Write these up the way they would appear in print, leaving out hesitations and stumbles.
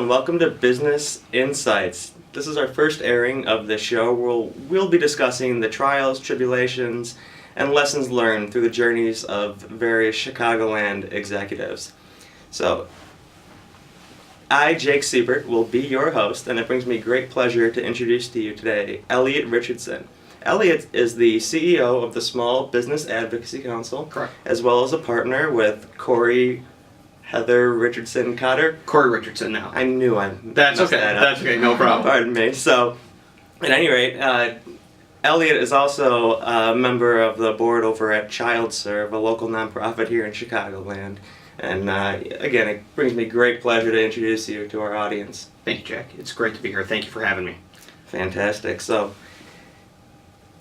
and welcome to Business Insights. This is our first airing of the show. We'll be discussing the trials, tribulations, and lessons learned through the journeys of various Chicagoland executives. So, I, Jake Siebert, will be your host, and it brings me great pleasure to introduce to you today Elliot Richardson. Elliot is the CEO of the Small Business Advocacy Council, Correct. As well as a partner with Heather Richardson Cotter. Corey Richardson now. I knew I That's messed okay. that up. That's okay. No problem. Pardon me. So, at any rate, Elliot is also a member of the board over at ChildServe, a local nonprofit here in Chicagoland. And again, it brings me great pleasure to introduce you to our audience. Thank you, Jack. It's great to be here. Thank you for having me. Fantastic. So,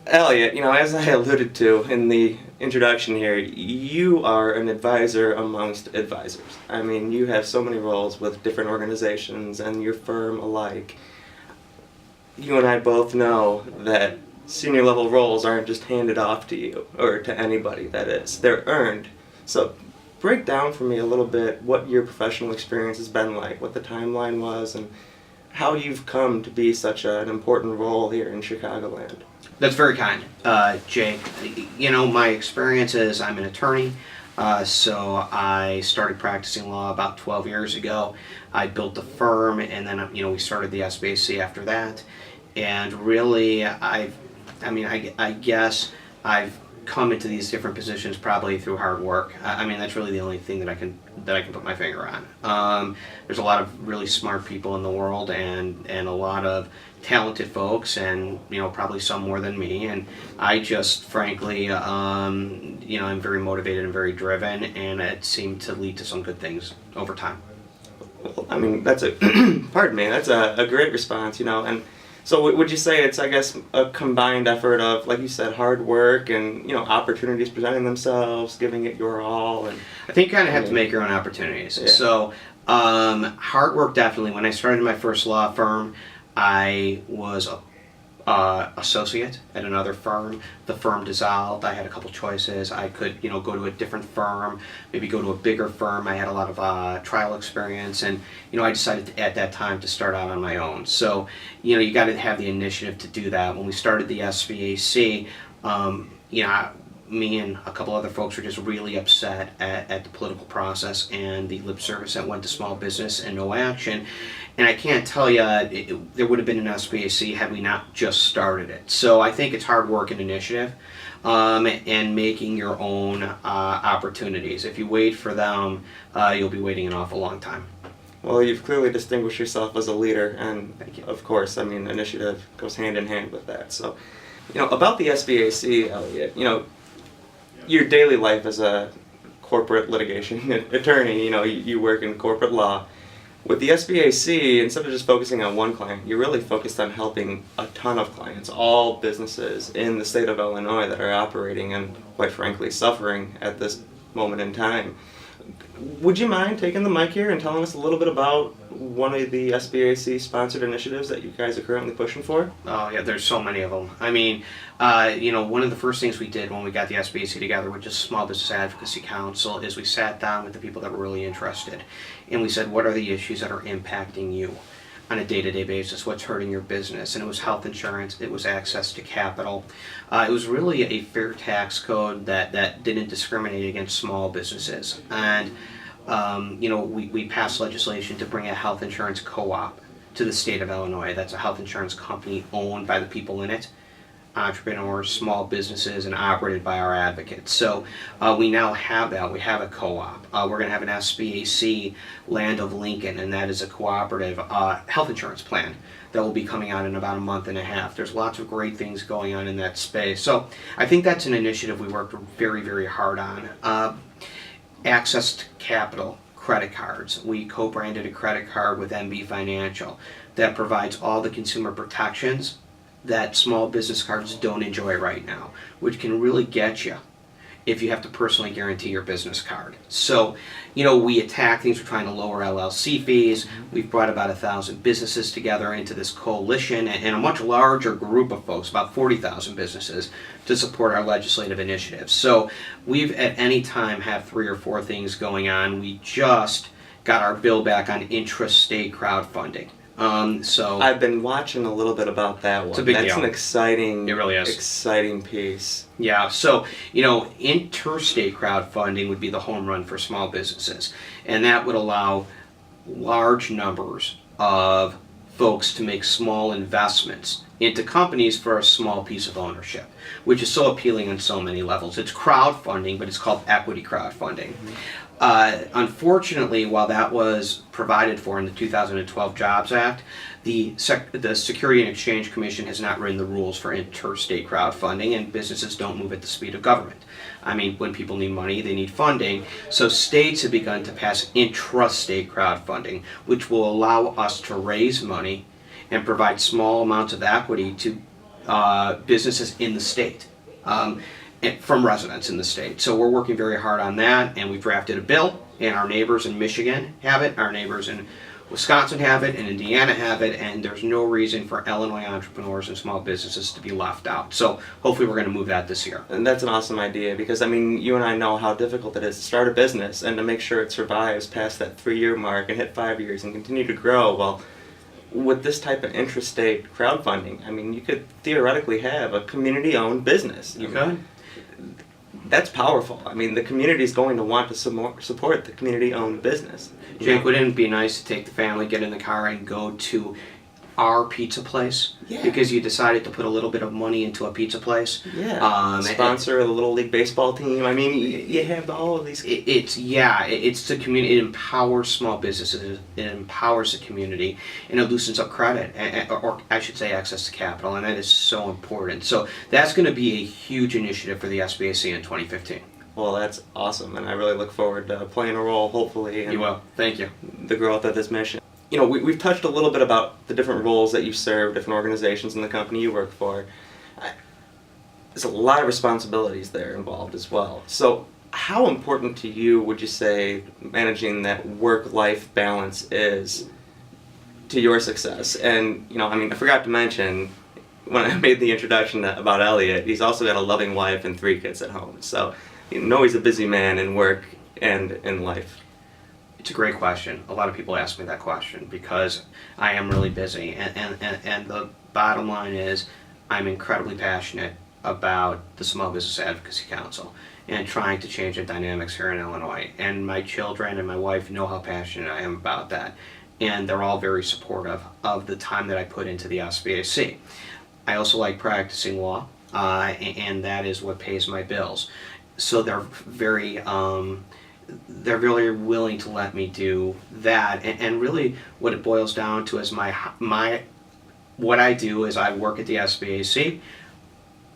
Elliot, as I alluded to in the introduction here, you are an advisor amongst advisors. I mean, you have so many roles with different organizations and your firm alike. You and I both know that senior level roles aren't just handed off to you, or to anybody, that is. They're earned. So, break down for me a little bit what your professional experience has been like, what the timeline was, and how you've come to be such an important role here in Chicagoland. That's very kind, Jake. My experience is I'm an attorney, so I started practicing law about 12 years ago. I built the firm, and then we started the SBAC after that. And really, I guess I've come into these different positions probably through hard work. That's really the only thing that I can put my finger on. There's a lot of really smart people in the world, and a lot of talented folks, and probably some more than me. And I just frankly, I'm very motivated and very driven, and it seemed to lead to some good things over time. Well, that's a pardon me. That's a great response, and. So would you say it's, I guess, a combined effort of, like you said, hard work and, opportunities presenting themselves, giving it your all? And I think you kind of have to make your own opportunities. Yeah. So hard work, definitely. When I started my first law firm, I was a associate at another firm. The firm dissolved. I had a couple choices. I could, go to a different firm, maybe go to a bigger firm. I had a lot of trial experience, and I decided at that time to start out on my own. So, you got to have the initiative to do that. When we started the SBAC, me and a couple other folks were just really upset at the political process and the lip service that went to small business and no action. And I can't tell you, there would have been an SBAC had we not just started it. So I think it's hard work and initiative, and making your own opportunities. If you wait for them, you'll be waiting an awful long time. Well, you've clearly distinguished yourself as a leader, and Thank you. Of course, initiative goes hand in hand with that. So, about the SBAC, Elliot, your daily life as a corporate litigation attorney, you work in corporate law. With the SBAC, instead of just focusing on one client, you're really focused on helping a ton of clients, all businesses in the state of Illinois that are operating and, quite frankly, suffering at this moment in time. Would you mind taking the mic here and telling us a little bit about one of the SBAC sponsored initiatives that you guys are currently pushing for? Oh yeah, there's so many of them. One of the first things we did when we got the SBAC together, which is Small Business Advocacy Council, is we sat down with the people that were really interested, and we said, what are the issues that are impacting you on a day-to-day basis? What's hurting your business? And it was health insurance, it was access to capital. It was really a fair tax code that didn't discriminate against small businesses. And we passed legislation to bring a health insurance co-op to the state of Illinois. That's a health insurance company owned by the people in it, entrepreneurs, small businesses, and operated by our advocates. So we now have that. We have a co-op. We're going to have an SBAC Land of Lincoln, and that is a cooperative health insurance plan that will be coming out in about a month and a half. There's lots of great things going on in that space. So I think that's an initiative we worked very, very hard on. Access to capital, credit cards. We co-branded a credit card with MB Financial that provides all the consumer protections that small business cards don't enjoy right now, which can really get you if you have to personally guarantee your business card. So, we attack things. We're trying to lower LLC fees. We've brought about 1,000 businesses together into this coalition, and a much larger group of folks, about 40,000 businesses, to support our legislative initiatives. So we've at any time have 3 or 4 things going on. We just got our bill back on intrastate crowdfunding. So I've been watching a little bit about that one. It's a big That's deal. an exciting, It really is. exciting piece. yeah, so interstate crowdfunding would be the home run for small businesses, and that would allow large numbers of folks to make small investments into companies for a small piece of ownership, which is so appealing on so many levels. It's crowdfunding, but it's called equity crowdfunding. Unfortunately, while that was provided for in the 2012 Jobs Act, the Security and Exchange Commission has not written the rules for interstate crowdfunding, and businesses don't move at the speed of government. I mean, when people need money, they need funding. So states have begun to pass intrastate crowdfunding, which will allow us to raise money and provide small amounts of equity to businesses in the state. From residents in the state. So we're working very hard on that, and we've drafted a bill, and our neighbors in Michigan have it, our neighbors in Wisconsin have it, and Indiana have it, and there's no reason for Illinois entrepreneurs and small businesses to be left out. So hopefully we're going to move that this year. And that's an awesome idea because, I mean, you and I know how difficult it is to start a business and to make sure it survives past that 3-year mark and hit 5 years and continue to grow. Well, with this type of intrastate crowdfunding, I mean, you could theoretically have a community-owned business. You could? That's powerful. I mean, the community is going to want to support the community-owned business. Jake, wouldn't it be nice to take the family, get in the car, and go to our pizza place? Yeah. Because you decided to put a little bit of money into a pizza place. Yeah. Sponsor the Little League baseball team. I mean, you have all of these. It's the community. It empowers small businesses. It empowers the community, and it loosens up credit, or I should say, access to capital, and that is so important. So that's going to be a huge initiative for the SBAC in 2015. Well, that's awesome, and I really look forward to playing a role, hopefully, in You will. Thank you. the growth of this mission. You know, we've touched a little bit about the different roles that you serve, different organizations in the company you work for. There's a lot of responsibilities there involved as well. So how important to you would you say managing that work-life balance is to your success? And, you know, I mean, I forgot to mention, when I made the introduction about Elliot, he's also got a loving wife and 3 kids at home. So, you know, he's a busy man in work and in life. It's a great question. A lot of people ask me that question because I am really busy. And the bottom line is I'm incredibly passionate about the Small Business Advocacy Council and trying to change the dynamics here in Illinois. And my children and my wife know how passionate I am about that. And they're all very supportive of the time that I put into the SBAC. I also like practicing law, and that is what pays my bills. So they're really willing to let me do that, and really what it boils down to is what I do is I work at the SBAC,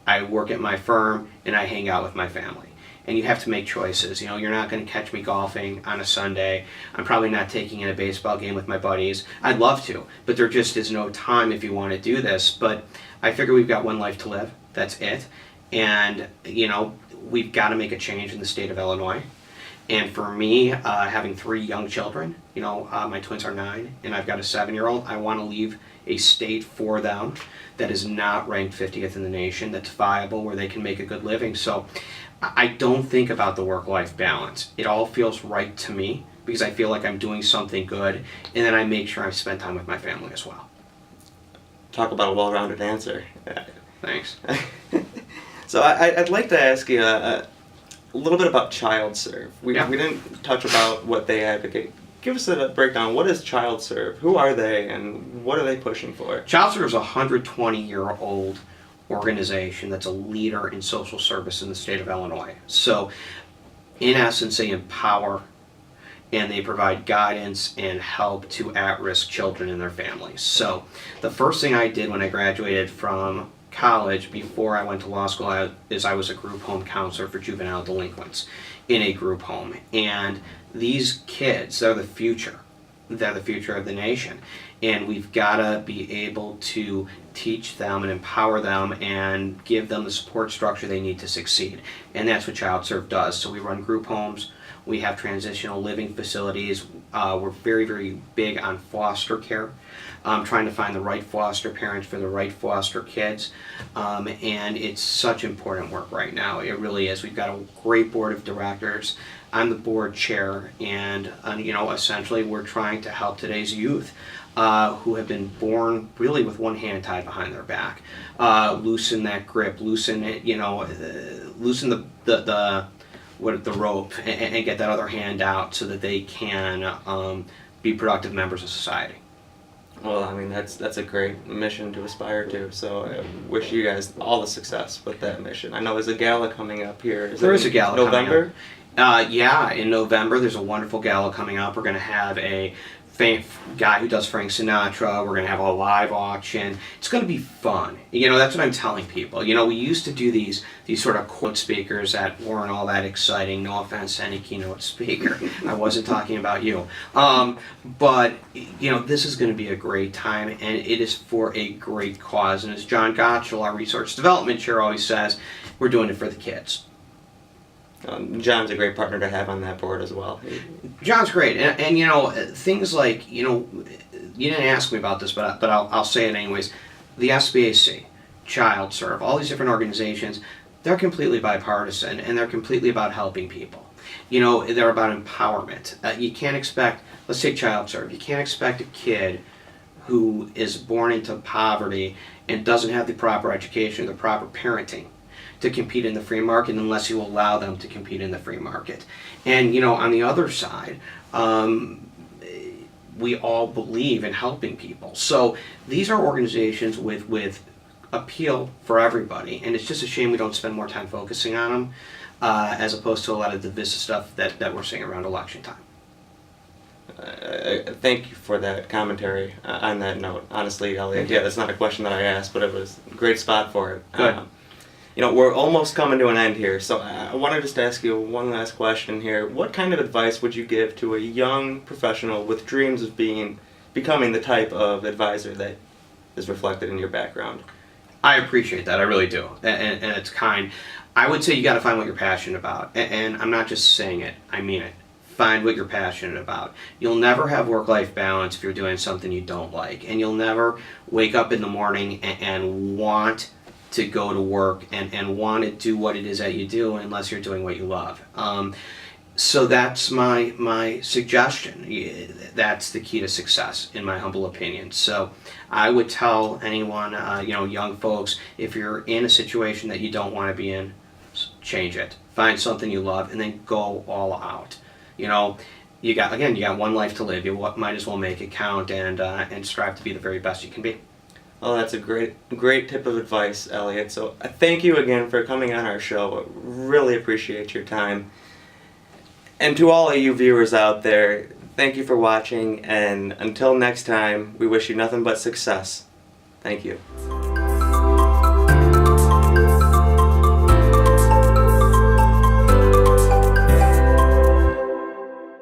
I work at my firm, and I hang out with my family. And you have to make choices. You know, you're not going to catch me golfing on a Sunday. I'm probably not taking in a baseball game with my buddies. I'd love to, but there just is no time if you want to do this. But I figure we've got one life to live. That's it. And, you know, we've got to make a change in the state of Illinois. And for me, having 3 young children, you know, my twins are 9 and I've got a 7-year-old, I want to leave a state for them that is not ranked 50th in the nation, that's viable, where they can make a good living. So I don't think about the work-life balance. It all feels right to me because I feel like I'm doing something good, and then I make sure I spend time with my family as well. Talk about a well-rounded answer. Thanks. So I'd like to ask you a little bit about ChildServe. We didn't touch about what they advocate. Give us a breakdown. What is ChildServe? Who are they, and what are they pushing for? ChildServe is a 120-year-old organization that's a leader in social service in the state of Illinois. So, in essence, they empower and they provide guidance and help to at-risk children and their families. So, the first thing I did when I graduated from college, before I went to law school, is I was a group home counselor for juvenile delinquents in a group home. And these kids, they're the future. They're the future of the nation. And we've got to be able to teach them and empower them and give them the support structure they need to succeed. And that's what ChildServe does. So we run group homes, We have transitional living facilities. We're very, very big on foster care, trying to find the right foster parents for the right foster kids. And it's such important work right now. It really is. We've got a great board of directors. I'm the board chair, and essentially we're trying to help today's youth who have been born really with one hand tied behind their back. Loosen that grip, loosen it, loosen the rope, and get that other hand out so that they can be productive members of society. Well, I mean, that's a great mission to aspire to, so I wish you guys all the success with that mission. I know there's a gala coming up here. There is a gala November? coming up. Yeah, in November there's a wonderful gala coming up. We're going to have a guy who does Frank Sinatra. We're going to have a live auction. It's going to be fun. That's what I'm telling people. We used to do these sort of quote speakers that weren't all that exciting. No offense to any keynote speaker. I wasn't talking about you. But this is going to be a great time, and it is for a great cause. And as John Gottschall, our research development chair, always says, we're doing it for the kids. John's a great partner to have on that board as well. John's great, and things like you didn't ask me about this, but I'll say it anyways. The SBAC, Child Serve, all these different organizations, they're completely bipartisan, and they're completely about helping people. They're about empowerment. You can't expect, let's say Child Serve, you can't expect a kid who is born into poverty and doesn't have the proper education, the proper parenting, to compete in the free market unless you allow them to compete in the free market. And on the other side, we all believe in helping people. So these are organizations with appeal for everybody, and it's just a shame we don't spend more time focusing on them as opposed to a lot of divisive stuff that we're seeing around election time. Thank you for that commentary on that note. Honestly, Elliot, yeah, that's not a question that I asked, but it was a great spot for it. Good. We're almost coming to an end here, so I wanted just to ask you one last question here. What kind of advice would you give to a young professional with dreams of becoming the type of advisor that is reflected in your background? I appreciate that, I really do, and it's kind. I would say you got to find what you're passionate about, and I'm not just saying it, I mean it. Find what you're passionate about. You'll never have work-life balance if you're doing something you don't like, and you'll never wake up in the morning and want to go to work and want to do what it is that you do unless you're doing what you love. So that's my suggestion. That's the key to success, in my humble opinion. So I would tell anyone, young folks, if you're in a situation that you don't want to be in, change it. Find something you love and then go all out. You got one life to live. You might as well make it count and strive to be the very best you can be. Well, that's a great tip of advice, Elliot. So thank you again for coming on our show. Really appreciate your time. And to all of you viewers out there, thank you for watching. And until next time, we wish you nothing but success. Thank you.